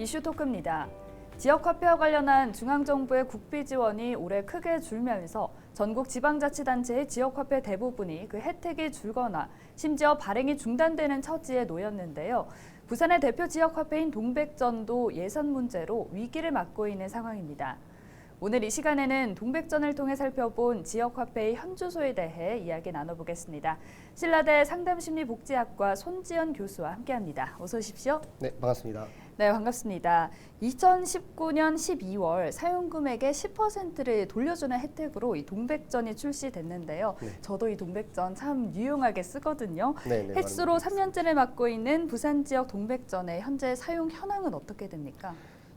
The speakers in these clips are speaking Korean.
이슈 토크입니다. 지역화폐와 관련한 중앙정부의 국비 지원이 올해 크게 줄면서 전국 지방자치단체의 지역화폐 대부분이 그 혜택이 줄거나 심지어 발행이 중단되는 처지에 놓였는데요. 부산의 대표 지역화폐인 동백전도 예산 문제로 위기를 맞고 있는 상황입니다. 오늘 이 시간에는 동백전을 통해 살펴본 지역화폐의 현주소에 대해 이야기 나눠보겠습니다. 신라대 상담심리복지학과 손지연 교수와 함께합니다. 어서 오십시오. 네, 반갑습니다. 네, 반갑습니다. 2019년 12월 사용금액의 10%를 돌려주는 혜택으로 이 동백전이 출시됐는데요. 네. 저도 이 동백전 참 유용하게 쓰거든요. 네, 횟수로 3년째를 맡고 있는 부산 지역 동백전의 현재 사용 현황은 어떻게 됩니까?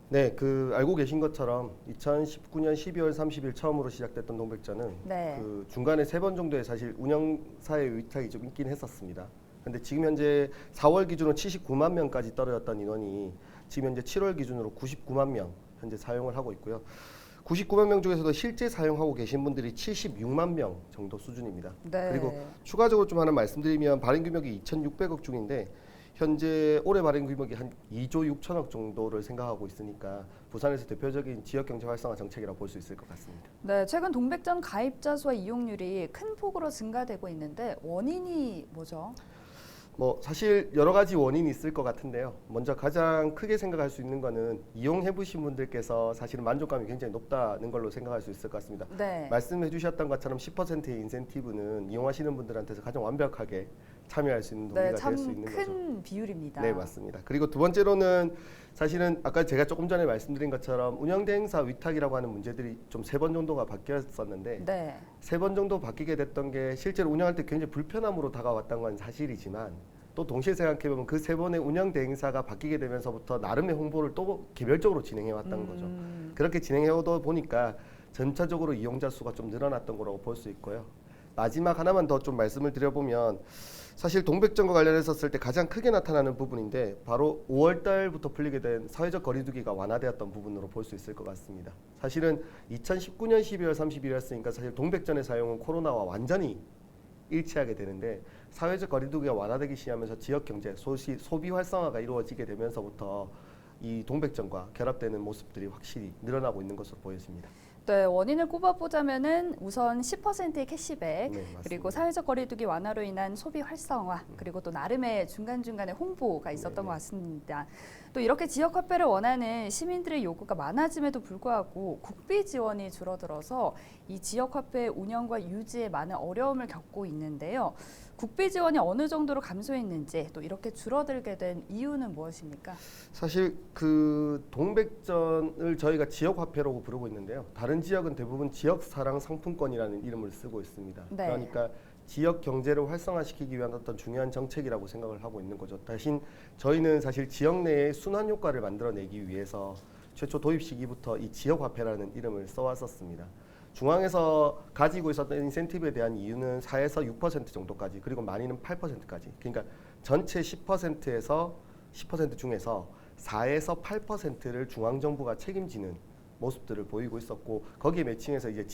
네, 알고 계신 것처럼 2019년 12월 30일 처음으로 시작됐던 동백전은 네. 중간에 3번 정도의 사실 운영사의 위탁이 좀 있긴 했었습니다. 근데 지금 현재 4월 기준으로 79만 명까지 떨어졌던 인원이 지금 현재 7월 기준으로 99만 명 현재 사용을 하고 있고요. 99만 명 중에서도 실제 사용하고 계신 분들이 76만 명 정도 수준입니다. 네. 그리고 추가적으로 좀 하나 말씀드리면 발행 규모이 2,600억 중인데 현재 올해 발행 규모이 한 2조 6천억 정도를 생각하고 있으니까 부산에서 대표적인 지역 경제 활성화 정책이라고 볼 수 있을 것 같습니다. 네, 최근 동백전 가입자 수와 이용률이 큰 폭으로 증가되고 있는데 원인이 뭐죠? 사실 여러 가지 원인이 있을 것 같은데요. 먼저 가장 크게 생각할 수 있는 거는 이용해 보신 분들께서 사실은 만족감이 굉장히 높다는 걸로 생각할 수 있을 것 같습니다. 네. 말씀해 주셨던 것처럼 10%의 인센티브는 이용하시는 분들한테서 가장 완벽하게 참여할 수 있는 동기가 될 수 있는 거죠. 참 큰 비율입니다. 네, 맞습니다. 그리고 두 번째로는 사실은 아까 제가 조금 전에 말씀드린 것처럼 운영대행사 위탁이라고 하는 문제들이 좀 3번 정도가 바뀌었었는데 네. 3번 정도 바뀌게 됐던 게 실제로 운영할 때 굉장히 불편함으로 다가왔던 건 사실이지만 또 동시에 생각해보면 그 3번의 운영대행사가 바뀌게 되면서부터 나름의 홍보를 또 개별적으로 진행해왔던 거죠. 그렇게 진행해오다 보니까 전체적으로 이용자 수가 좀 늘어났던 거라고 볼 수 있고요. 마지막 하나만 더 좀 말씀을 드려보면 사실 동백전과 관련했었을 때 가장 크게 나타나는 부분인데 바로 5월 달부터 풀리게 된 사회적 거리두기가 완화되었던 부분으로 볼 수 있을 것 같습니다. 사실은 2019년 12월 30일이었으니까 사실 동백전의 사용은 코로나와 완전히 일치하게 되는데 사회적 거리두기가 완화되기 시작하면서 지역 경제, 소비 활성화가 이루어지게 되면서부터 이 동백전과 결합되는 모습들이 확실히 늘어나고 있는 것으로 보여집니다. 네, 원인을 꼽아보자면은 우선 10%의 캐시백, 네, 맞습니다. 그리고 사회적 거리두기 완화로 인한 소비 활성화, 그리고 또 나름의 중간중간에 홍보가 있었던 네, 네. 것 같습니다. 또 이렇게 지역 화폐를 원하는 시민들의 요구가 많아짐에도 불구하고 국비 지원이 줄어들어서 이 지역 화폐 운영과 유지에 많은 어려움을 겪고 있는데요. 국비 지원이 어느 정도로 감소했는지 또 이렇게 줄어들게 된 이유는 무엇입니까? 사실 동백전을 저희가 지역 화폐라고 부르고 있는데요. 다른 지역은 대부분 지역 사랑 상품권이라는 이름을 쓰고 있습니다. 네. 그러니까 지역 경제를 활성화시키기 위한 어떤 중요한 정책이라고 생각을 하고 있는 거죠. 대신 저희는 사실 지역 내에 순환 효과를 만들어내기 위해서 최초 도입 시기부터 이 지역 화폐라는 이름을 써왔었습니다. 중앙에서 가지고 있었던 인센티브에 대한 이유는 4에서 6% 정도까지, 그리고 많이는 8%까지. 그러니까 전체 10%에서 10% 중에서 4에서 8%를 중앙 정부가 책임지는 모습들을 보이고 있었고, 거기에 매칭해서 이제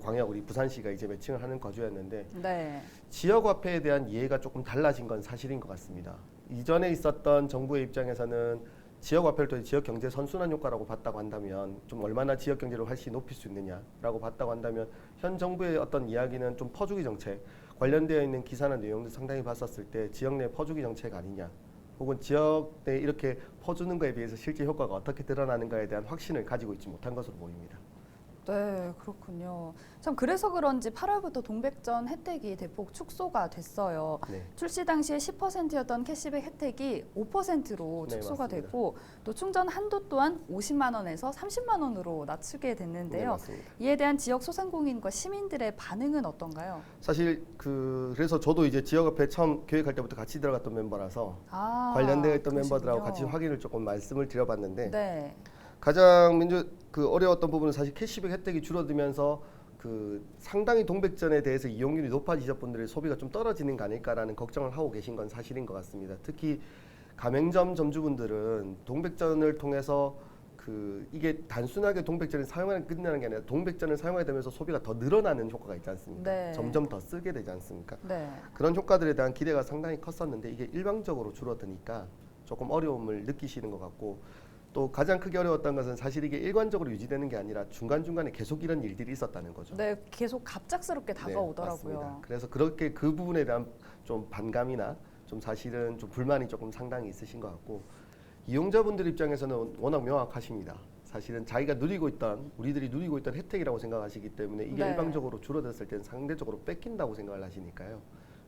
광역 우리 부산시가 이제 매칭을 하는 과제였는데, 네. 지역 화폐에 대한 이해가 조금 달라진 건 사실인 것 같습니다. 이전에 있었던 정부의 입장에서는 지역 화폐를 통해 지역 경제 선순환 효과라고 봤다고 한다면 좀 얼마나 지역 경제를 훨씬 높일 수 있느냐라고 봤다고 한다면 현 정부의 어떤 이야기는 좀 퍼주기 정책 관련되어 있는 기사나 내용들 상당히 봤었을 때 지역 내 퍼주기 정책 아니냐, 혹은 지역 내 이렇게 퍼주는 것에 비해서 실제 효과가 어떻게 드러나는가에 대한 확신을 가지고 있지 못한 것으로 보입니다. 네, 그렇군요. 참 그래서 그런지 8월부터 동백전 혜택이 대폭 축소가 됐어요. 네. 출시 당시에 10%였던 캐시백 혜택이 5%로 네, 축소가 맞습니다. 되고 또 충전 한도 또한 50만 원에서 30만 원으로 낮추게 네, 됐는데요. 맞습니다. 이에 대한 지역 소상공인과 시민들의 반응은 어떤가요? 사실 그래서 저도 이제 지역화폐 처음 계획할 때부터 같이 들어갔던 멤버라서 관련되어 있던 멤버들하고 같이 확인을 조금 말씀을 드려봤는데, 네. 가장 어려웠던 부분은 사실 캐시백 혜택이 줄어들면서 상당히 동백전에 대해서 이용률이 높아지셨 분들의 소비가 좀 떨어지는 거 아닐까라는 걱정을 하고 계신 건 사실인 것 같습니다. 특히 가맹점 점주분들은 동백전을 통해서 이게 단순하게 동백전을 사용하는 끝나는 게 아니라 동백전을 사용하게 되면서 소비가 더 늘어나는 효과가 있지 않습니까? 네. 점점 더 쓰게 되지 않습니까? 네. 그런 효과들에 대한 기대가 상당히 컸었는데 이게 일방적으로 줄어드니까 조금 어려움을 느끼시는 것 같고, 또 가장 크게 어려웠던 것은 사실 이게 일관적으로 유지되는 게 아니라 중간중간에 계속 이런 일들이 있었다는 거죠. 네, 계속 갑작스럽게 네, 다가오더라고요. 맞습니다. 그래서 그렇게 그 부분에 대한 좀 반감이나 좀 사실은 좀 불만이 조금 상당히 있으신 것 같고, 이용자분들 입장에서는 워낙 명확하십니다. 사실은 자기가 누리고 있던, 우리들이 누리고 있던 혜택이라고 생각하시기 때문에 이게 네. 일방적으로 줄어들었을 때는 상대적으로 뺏긴다고 생각을 하시니까요.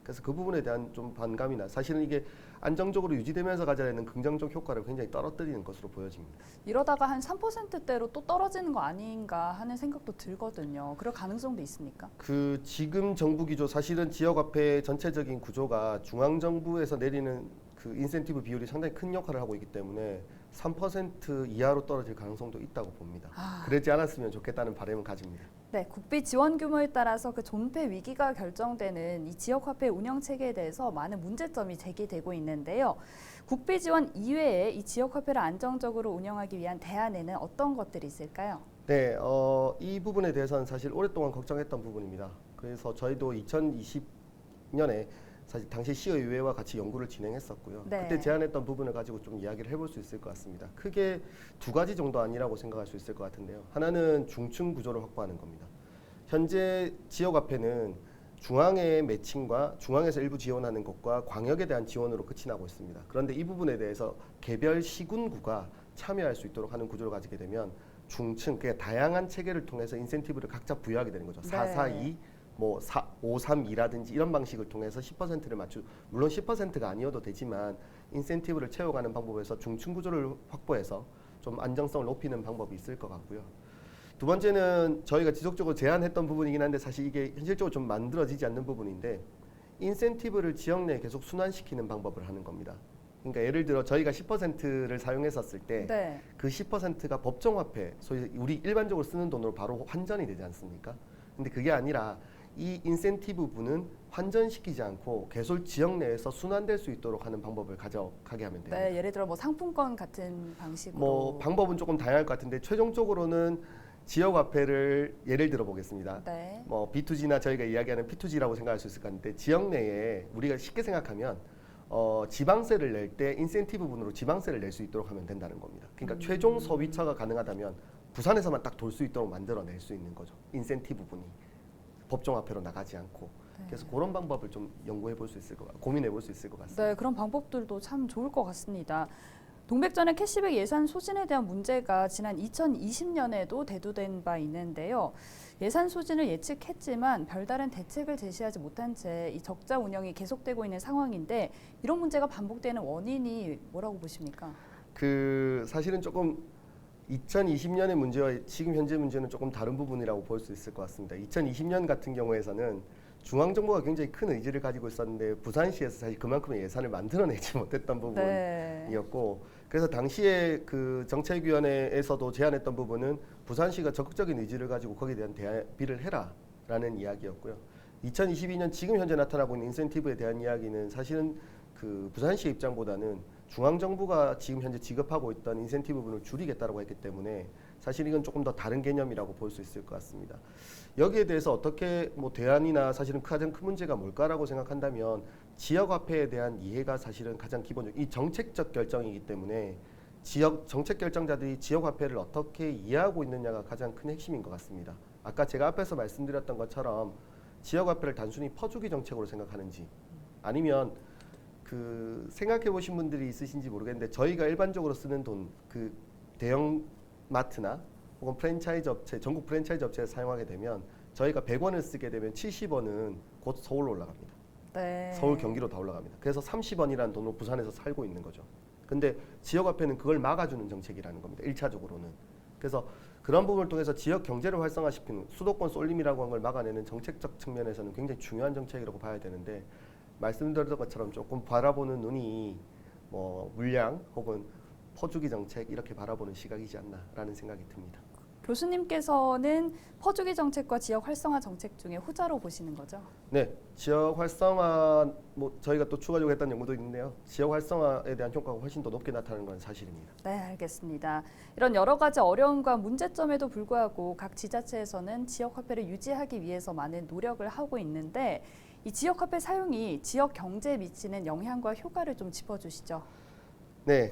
그래서 그 부분에 대한 좀 반감이나, 사실은 이게 안정적으로 유지되면서 가져야 하는 긍정적 효과를 굉장히 떨어뜨리는 것으로 보여집니다. 이러다가 한 3%대로 또 떨어지는 거 아닌가 하는 생각도 들거든요. 그럴 가능성도 있습니까? 그 지금 정부 기조, 사실은 지역화폐 전체적인 구조가 중앙정부에서 내리는 그 인센티브 비율이 상당히 큰 역할을 하고 있기 때문에 3% 이하로 떨어질 가능성도 있다고 봅니다. 그러지 않았으면 좋겠다는 바람은 가집니다. 네, 국비 지원 규모에 따라서 그 존폐 위기가 결정되는 이 지역화폐 운영 체계에 대해서 많은 문제점이 제기되고 있는데요. 국비 지원 이외에 이 지역화폐를 안정적으로 운영하기 위한 대안에는 어떤 것들이 있을까요? 네, 이 부분에 대해서는 사실 오랫동안 걱정했던 부분입니다. 그래서 저희도 2020년에 사실 당시 시의회와 같이 연구를 진행했었고요. 네. 그때 제안했던 부분을 가지고 좀 이야기를 해볼 수 있을 것 같습니다. 크게 두 가지 정도 아니라고 생각할 수 있을 것 같은데요. 하나는 중층 구조를 확보하는 겁니다. 현재 지역화폐는 중앙의 매칭과 중앙에서 일부 지원하는 것과 광역에 대한 지원으로 끝이 나고 있습니다. 그런데 이 부분에 대해서 개별 시군구가 참여할 수 있도록 하는 구조를 가지게 되면 중층, 그러니까 다양한 체계를 통해서 인센티브를 각자 부여하게 되는 거죠. 네. 442, 뭐 532라든지 이런 방식을 통해서 10%를 물론 10%가 아니어도 되지만 인센티브를 채워가는 방법에서 중층 구조를 확보해서 좀 안정성을 높이는 방법이 있을 것 같고요. 두 번째는 저희가 지속적으로 제안했던 부분이긴 한데 사실 이게 현실적으로 좀 만들어지지 않는 부분인데, 인센티브를 지역 내에 계속 순환시키는 방법을 하는 겁니다. 그러니까 예를 들어 저희가 10%를 사용했었을 때 네. 그 10%가 법정화폐, 소위 우리 일반적으로 쓰는 돈으로 바로 환전이 되지 않습니까? 근데 그게 아니라 이 인센티브 부분은 환전시키지 않고 계속 지역 내에서 순환될 수 있도록 하는 방법을 가져가게 하면 됩니다. 네, 예를 들어 뭐 상품권 같은 방식으로. 뭐 방법은 조금 다양할 것 같은데 최종적으로는 지역 화폐를 예를 들어 보겠습니다. 네. 뭐 B2G나 저희가 이야기하는 P2G라고 생각할 수 있을 것 같은데, 지역 내에 우리가 쉽게 생각하면 지방세를 낼 때 인센티브 부분으로 지방세를 낼 수 있도록 하면 된다는 겁니다. 그러니까 최종 소비처가 가능하다면 부산에서만 딱 돌 수 있도록 만들어낼 수 있는 거죠. 인센티브 부분이 법정화폐로 나가지 않고. 네. 그래서 그런 방법을 좀 연구해 볼 수 있을 것 같고 고민해 볼 수 있을 것 같습니다. 네, 그런 방법들도 참 좋을 것 같습니다. 동백전의 캐시백 예산 소진에 대한 문제가 지난 2020년에도 대두된 바 있는데요. 예산 소진을 예측했지만 별다른 대책을 제시하지 못한 채 이 적자 운영이 계속되고 있는 상황인데, 이런 문제가 반복되는 원인이 뭐라고 보십니까? 그 사실은 조금 2020년의 문제와 지금 현재 문제는 조금 다른 부분이라고 볼 수 있을 것 같습니다. 2020년 같은 경우에서는 중앙정부가 굉장히 큰 의지를 가지고 있었는데 부산시에서 사실 그만큼의 예산을 만들어내지 못했던 부분이었고, 그래서 당시에 그 정책위원회에서도 제안했던 부분은 부산시가 적극적인 의지를 가지고 거기에 대한 대비를 해라라는 이야기였고요. 2022년 지금 현재 나타나고 있는 인센티브에 대한 이야기는 사실은 그 부산시의 입장보다는 중앙정부가 지금 현재 지급하고 있던 인센티브 부분을 줄이겠다고 했기 때문에 사실 이건 조금 더 다른 개념이라고 볼 수 있을 것 같습니다. 여기에 대해서 어떻게 뭐 대안이나 사실은 가장 큰 문제가 뭘까라고 생각한다면, 지역화폐에 대한 이해가 사실은 가장 기본적, 이 정책적 결정이기 때문에 지역 정책 결정자들이 지역화폐를 어떻게 이해하고 있느냐가 가장 큰 핵심인 것 같습니다. 아까 제가 앞에서 말씀드렸던 것처럼 지역화폐를 단순히 퍼주기 정책으로 생각하는지, 아니면 그 생각해 보신 분들이 있으신지 모르겠는데, 저희가 일반적으로 쓰는 돈, 그 대형 마트나 혹은 프랜차이즈 업체, 전국 프랜차이즈 업체에서 사용하게 되면 저희가 100원을 쓰게 되면 70원은 곧 서울로 올라갑니다. 네. 서울, 경기로 다 올라갑니다. 그래서 30원이라는 돈으로 부산에서 살고 있는 거죠. 근데 지역화폐는 그걸 막아주는 정책이라는 겁니다. 1차적으로는. 그래서 그런 부분을 통해서 지역 경제를 활성화시키는, 수도권 쏠림이라고 하는 걸 막아내는 정책적 측면에서는 굉장히 중요한 정책이라고 봐야 되는데, 말씀드렸던 것처럼 조금 바라보는 눈이 뭐 물량 혹은 퍼주기 정책 이렇게 바라보는 시각이지 않나라는 생각이 듭니다. 교수님께서는 퍼주기 정책과 지역 활성화 정책 중에 후자로 보시는 거죠? 네, 지역 활성화, 뭐 저희가 또 추가적으로 했던 연구도 있는데요. 지역 활성화에 대한 효과가 훨씬 더 높게 나타나는 건 사실입니다. 네, 알겠습니다. 이런 여러 가지 어려움과 문제점에도 불구하고 각 지자체에서는 지역 화폐를 유지하기 위해서 많은 노력을 하고 있는데, 이 지역 화폐 사용이 지역 경제에 미치는 영향과 효과를 좀 짚어주시죠. 네,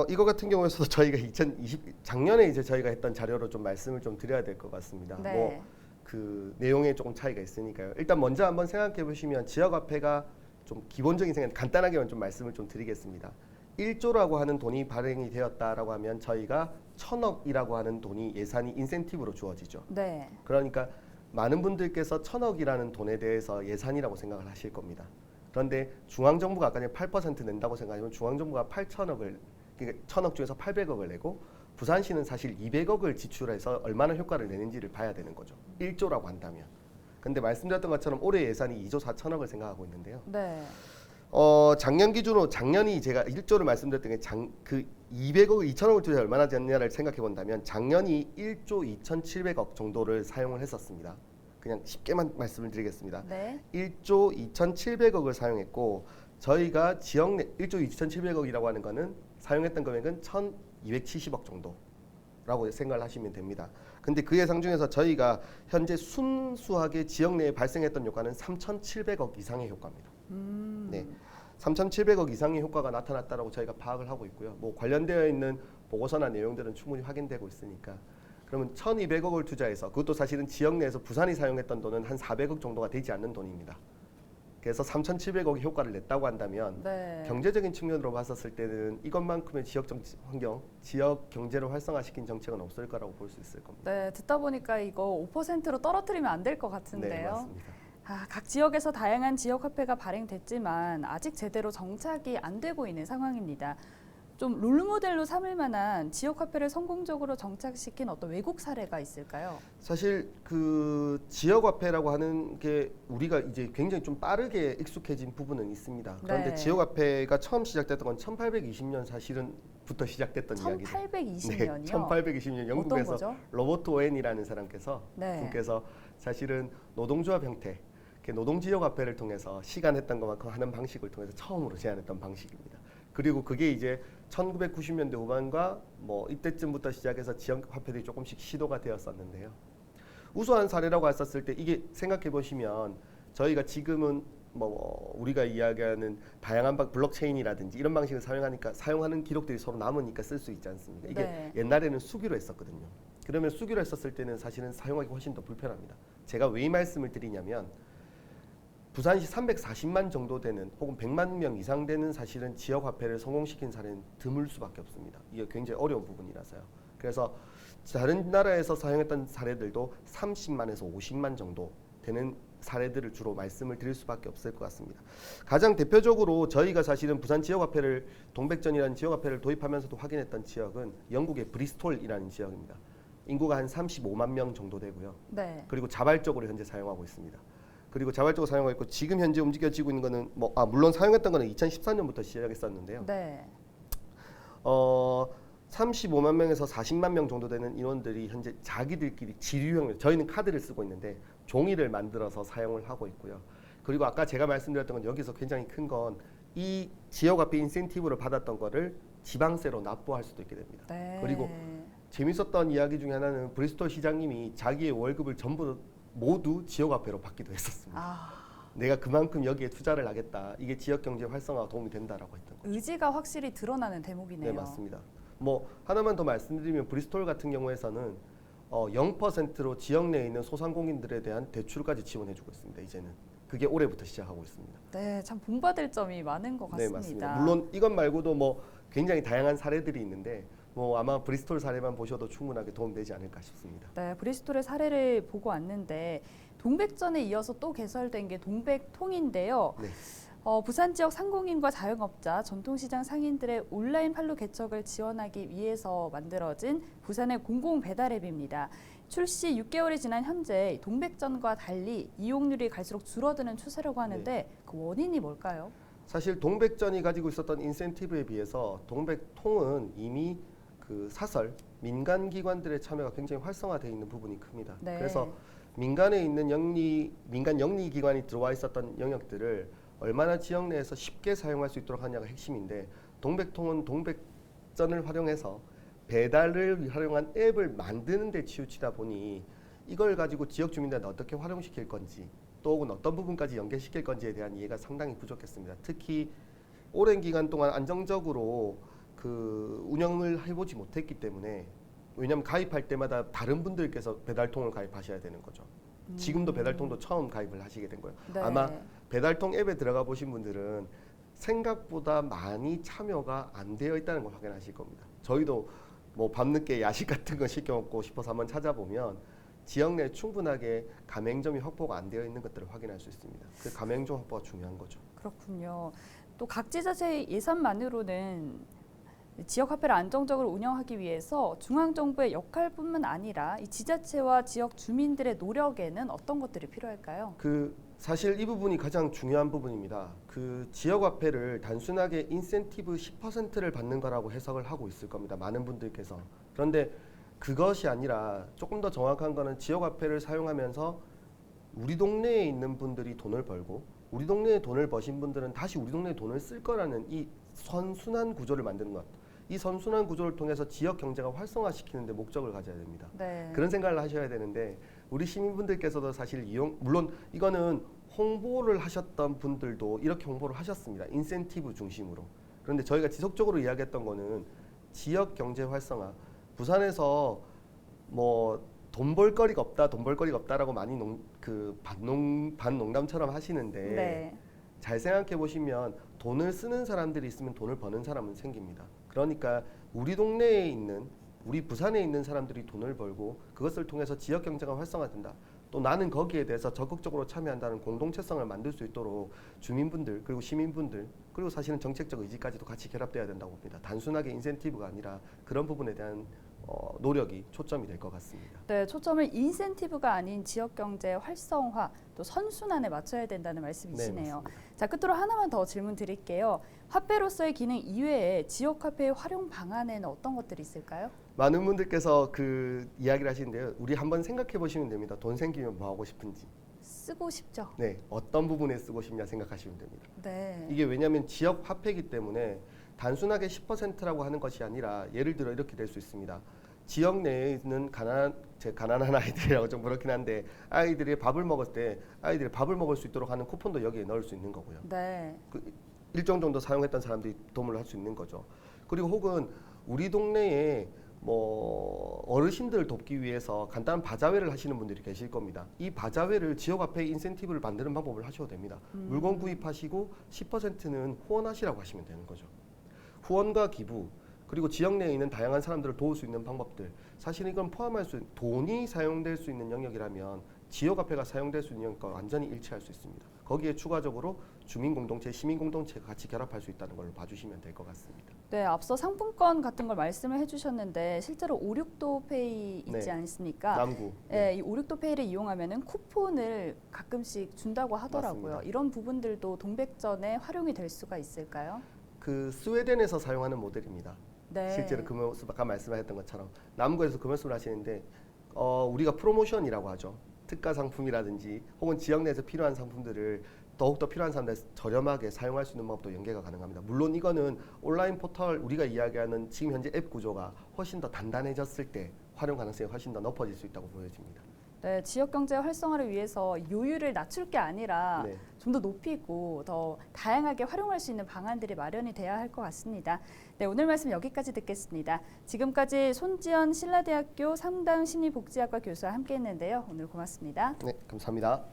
이거 같은 경우에서도 저희가 2020 작년에 이제 저희가 했던 자료로 좀 말씀을 좀 드려야 될 것 같습니다. 네. 뭐 그 내용에 조금 차이가 있으니까요. 일단 먼저 한번 생각해 보시면 지역화폐가 좀 기본적인 생각, 간단하게만 좀 말씀을 좀 드리겠습니다. 1조라고 하는 돈이 발행이 되었다라고 하면 저희가 1,000억이라고 하는 돈이 예산이 인센티브로 주어지죠. 네. 그러니까 많은 분들께서 1,000억이라는 돈에 대해서 예산이라고 생각을 하실 겁니다. 그런데 중앙정부가 아까 8% 낸다고 생각하면 중앙정부가 8천억을, 그러니까 1,000억 중에서 800억을 내고 부산시는 사실 200억을 지출해서 얼마나 효과를 내는지를 봐야 되는 거죠. 1조라고 한다면. 근데 말씀드렸던 것처럼 올해 예산이 2조 4천억을 생각하고 있는데요. 네. 작년 기준으로 작년이 제가 1조를 말씀드렸던 게 그 200억, 2천억을 투자 얼마나 됐냐를 생각해 본다면 작년이 1조 2,700억 정도를 사용을 했었습니다. 그냥 쉽게만 말씀을 드리겠습니다. 네. 1조 2,700억을 사용했고 저희가 지역 내 1조 2,700억이라고 하는 거는 사용했던 금액은 1,270억 정도라고 생각을 하시면 됩니다. 근데 그 예상 중에서 저희가 현재 순수하게 지역 내에 발생했던 효과는 3,700억 이상의 효과입니다. 네. 3,700억 이상의 효과가 나타났다라고 저희가 파악을 하고 있고요. 뭐 관련되어 있는 보고서나 내용들은 충분히 확인되고 있으니까 그러면 1,200억을 투자해서 그것도 사실은 지역 내에서 부산이 사용했던 돈은 한 400억 정도가 되지 않는 돈입니다. 그래서 3,700억의 효과를 냈다고 한다면 네. 경제적인 측면으로 봤었을 때는 이것만큼의 지역 정치 환경, 지역 경제를 활성화시킨 정책은 없을 거라고 볼 수 있을 겁니다. 네, 듣다 보니까 이거 5%로 떨어뜨리면 안 될 것 네, 같은데요. 맞습니다. 각 지역에서 다양한 지역 화폐가 발행됐지만 아직 제대로 정착이 안 되고 있는 상황입니다. 좀 롤모델로 삼을 만한 지역 화폐를 성공적으로 정착시킨 어떤 외국 사례가 있을까요? 사실 그 지역 화폐라고 하는 게 우리가 이제 굉장히 좀 빠르게 익숙해진 부분은 있습니다. 그런데 네. 지역 화폐가 처음 시작됐던 건 1820년 사실은부터 시작됐던 이야기죠. 1820년이요? 네, 1820년 영국에서 어떤 거죠? 로버트 오웬이라는 사람께서 네. 분께서 사실은 노동조합 형태, 노동지역 화폐를 통해서 시간했던 것만큼 하는 방식을 통해서 처음으로 제안했던 방식입니다. 그리고 그게 이제 1990년대 후반과 뭐 이때쯤부터 시작해서 지역 화폐들이 조금씩 시도가 되었었는데요. 우수한 사례라고 했었을 때 이게 생각해 보시면 저희가 지금은 뭐 우리가 이야기하는 다양한 블록체인이라든지 이런 방식을 사용하니까 사용하는 기록들이 서로 남으니까 쓸 수 있지 않습니까? 이게 네. 옛날에는 수기로 했었거든요. 그러면 수기로 했었을 때는 사실은 사용하기 훨씬 더 불편합니다. 제가 왜 이 말씀을 드리냐면 부산시 340만 정도 되는 혹은 100만 명 이상 되는 사실은 지역 화폐를 성공시킨 사례는 드물 수밖에 없습니다. 이게 굉장히 어려운 부분이라서요. 그래서 다른 나라에서 사용했던 사례들도 30만에서 50만 정도 되는 사례들을 주로 말씀을 드릴 수밖에 없을 것 같습니다. 가장 대표적으로 저희가 사실은 부산 지역 화폐를 동백전이라는 지역 화폐를 도입하면서도 확인했던 지역은 영국의 브리스톨이라는 지역입니다. 인구가 한 35만 명 정도 되고요. 네. 그리고 자발적으로 현재 사용하고 있습니다. 그리고 자발적으로 사용하고 있고 지금 현재 움직여지고 있는 거는 물론 사용했던 거는 2014년부터 시작했었는데요. 네. 35만 명에서 40만 명 정도 되는 인원들이 현재 자기들끼리 지류형, 저희는 카드를 쓰고 있는데 종이를 만들어서 사용을 하고 있고요. 그리고 아까 제가 말씀드렸던 건 여기서 굉장히 큰 건 이 지역 화폐 인센티브를 받았던 거를 지방세로 납부할 수도 있게 됩니다. 네. 그리고 재밌었던 이야기 중에 하나는 브리스톨 시장님이 자기의 월급을 전부 모두 지역 화폐로 받기도 했었습니다. 내가 그만큼 여기에 투자를 하겠다. 이게 지역 경제 활성화가 도움이 된다라고 했던 거죠. 의지가 확실히 드러나는 대목이네요. 네, 맞습니다. 뭐 하나만 더 말씀드리면 브리스톨 같은 경우에서는 0%로 지역 내에 있는 소상공인들에 대한 대출까지 지원해주고 있습니다. 이제는 그게 올해부터 시작하고 있습니다. 네, 참 본받을 점이 많은 것 네, 같습니다. 맞습니다. 물론 이것 말고도 뭐 굉장히 다양한 사례들이 있는데 뭐 아마 브리스톨 사례만 보셔도 충분하게 도움되지 않을까 싶습니다. 네, 브리스톨의 사례를 보고 왔는데 동백전에 이어서 또 개설된 게 동백통인데요. 네. 부산 지역 상공인과 자영업자, 전통시장 상인들의 온라인 판로 개척을 지원하기 위해서 만들어진 부산의 공공 배달 앱입니다. 출시 6개월이 지난 현재 동백전과 달리 이용률이 갈수록 줄어드는 추세라고 하는데 그 원인이 뭘까요? 사실 동백전이 가지고 있었던 인센티브에 비해서 동백통은 이미 그 사설 민간 기관들의 참여가 굉장히 활성화되어 있는 부분이 큽니다. 네. 그래서 민간에 있는 민간 영리 기관이 들어와 있었던 영역들을 얼마나 지역 내에서 쉽게 사용할 수 있도록 하냐가 핵심인데 동백통은 동백전을 활용해서 배달을 활용한 앱을 만드는 데 치우치다 보니 이걸 가지고 지역 주민들한테 어떻게 활용시킬 건지 또 혹은 어떤 부분까지 연계시킬 건지에 대한 이해가 상당히 부족했습니다. 특히 오랜 기간 동안 안정적으로 그 운영을 해보지 못했기 때문에 왜냐하면 가입할 때마다 다른 분들께서 배달통을 가입하셔야 되는 거죠. 지금도 배달통도 처음 가입을 하시게 된 거예요. 네. 아마 배달통 앱에 들어가 보신 분들은 생각보다 많이 참여가 안 되어 있다는 걸 확인하실 겁니다. 저희도 뭐 밤늦게 야식 같은 거 시켜 먹고 싶어서 한번 찾아보면 지역 내에 충분하게 가맹점이 확보가 안 되어 있는 것들을 확인할 수 있습니다. 그 가맹점 확보가 중요한 거죠. 그렇군요. 또 각 지자체의 예산만으로는 지역 화폐를 안정적으로 운영하기 위해서 중앙 정부의 역할뿐만 아니라 이 지자체와 지역 주민들의 노력에는 어떤 것들이 필요할까요? 그 사실 이 부분이 가장 중요한 부분입니다. 그 지역 화폐를 단순하게 인센티브 10%를 받는 거라고 해석을 하고 있을 겁니다. 많은 분들께서. 그런데 그것이 아니라 조금 더 정확한 거는 지역 화폐를 사용하면서 우리 동네에 있는 분들이 돈을 벌고 우리 동네에 돈을 버신 분들은 다시 우리 동네에 돈을 쓸 거라는 이 선순환 구조를 만드는 것. 이 선순환 구조를 통해서 지역 경제가 활성화시키는 데 목적을 가져야 됩니다. 네. 그런 생각을 하셔야 되는데 우리 시민분들께서도 사실 물론 이거는 홍보를 하셨던 분들도 이렇게 홍보를 하셨습니다. 인센티브 중심으로. 그런데 저희가 지속적으로 이야기했던 거는 지역 경제 활성화. 부산에서 뭐 돈 벌거리가 없다, 돈 벌거리가 없다라고 많이 반농담처럼 하시는데 네. 잘 생각해 보시면 돈을 쓰는 사람들이 있으면 돈을 버는 사람은 생깁니다. 그러니까 우리 동네에 있는 우리 부산에 있는 사람들이 돈을 벌고 그것을 통해서 지역 경제가 활성화된다. 또 나는 거기에 대해서 적극적으로 참여한다는 공동체성을 만들 수 있도록 주민분들 그리고 시민분들 그리고 사실은 정책적 의지까지도 같이 결합돼야 된다고 봅니다. 단순하게 인센티브가 아니라 그런 부분에 대한 노력이 초점이 될 것 같습니다. 네, 초점을 인센티브가 아닌 지역 경제 활성화 또 선순환에 맞춰야 된다는 말씀이시네요. 맞습니다. 자, 끝으로 하나만 더 질문 드릴게요. 화폐로서의 기능 이외에 지역 화폐의 활용 방안에는 어떤 것들이 있을까요? 많은 분들께서 그 이야기를 하시는데요. 우리 한번 생각해 보시면 됩니다. 돈 생기면 뭐 하고 싶은지. 쓰고 싶죠. 네, 어떤 부분에 쓰고 싶냐 생각하시면 됩니다. 네. 이게 왜냐하면 지역 화폐이기 때문에 단순하게 10%라고 하는 것이 아니라 예를 들어 이렇게 될 수 있습니다. 지역 내에 있는 가난한 아이들이라고 좀 그렇긴 한데 아이들이 밥을 먹을 때 아이들이 밥을 먹을 수 있도록 하는 쿠폰도 여기에 넣을 수 있는 거고요. 네. 일정 정도 사용했던 사람들이 도움을 할 수 있는 거죠. 그리고 혹은 우리 동네에 뭐 어르신들을 돕기 위해서 간단한 바자회를 하시는 분들이 계실 겁니다. 이 바자회를 지역 화폐 인센티브를 만드는 방법을 하셔도 됩니다. 물건 구입하시고 10%는 후원하시라고 하시면 되는 거죠. 후원과 기부 그리고 지역 내에 있는 다양한 사람들을 도울 수 있는 방법들 사실 이건 포함할 수 있는 돈이 사용될 수 있는 영역이라면 지역 화폐가 사용될 수 있는 영역과 완전히 일치할 수 있습니다. 거기에 추가적으로 주민 공동체, 시민 공동체가 같이 결합할 수 있다는 걸 봐주시면 될 것 같습니다. 네, 앞서 상품권 같은 걸 말씀을 해주셨는데 실제로 569 페이 있지 네. 않습니까? 남구. 네, 이 569 페이를 이용하면은 쿠폰을 가끔씩 준다고 하더라고요. 맞습니다. 이런 부분들도 동백전에 활용이 될 수가 있을까요? 그 스웨덴에서 사용하는 모델입니다. 네. 실제로 금연수 아까 말씀하셨던 것처럼 남구에서 금연수를 하시는데 우리가 프로모션이라고 하죠. 특가 상품이라든지 혹은 지역 내에서 필요한 상품들을 더욱더 필요한 사람들 저렴하게 사용할 수 있는 방법도 연계가 가능합니다. 물론 이거는 온라인 포털 우리가 이야기하는 지금 현재 앱 구조가 훨씬 더 단단해졌을 때 활용 가능성이 훨씬 더 높아질 수 있다고 보여집니다. 네, 지역 경제 활성화를 위해서 요율을 낮출 게 아니라 네. 좀 더 높이고 더 다양하게 활용할 수 있는 방안들이 마련이 돼야 할 것 같습니다. 네, 오늘 말씀 여기까지 듣겠습니다. 지금까지 손지연 신라대학교 상당 심리복지학과 교수와 함께했는데요. 오늘 고맙습니다. 네, 감사합니다.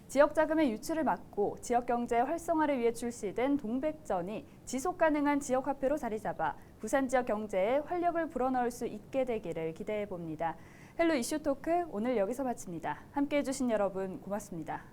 지역 자금의 유출을 막고 지역 경제 활성화를 위해 출시된 동백전이 지속 가능한 지역 화폐로 자리 잡아 부산 지역 경제에 활력을 불어넣을 수 있게 되기를 기대해 봅니다. 헬로 이슈 토크 오늘 여기서 마칩니다. 함께해 주신 여러분 고맙습니다.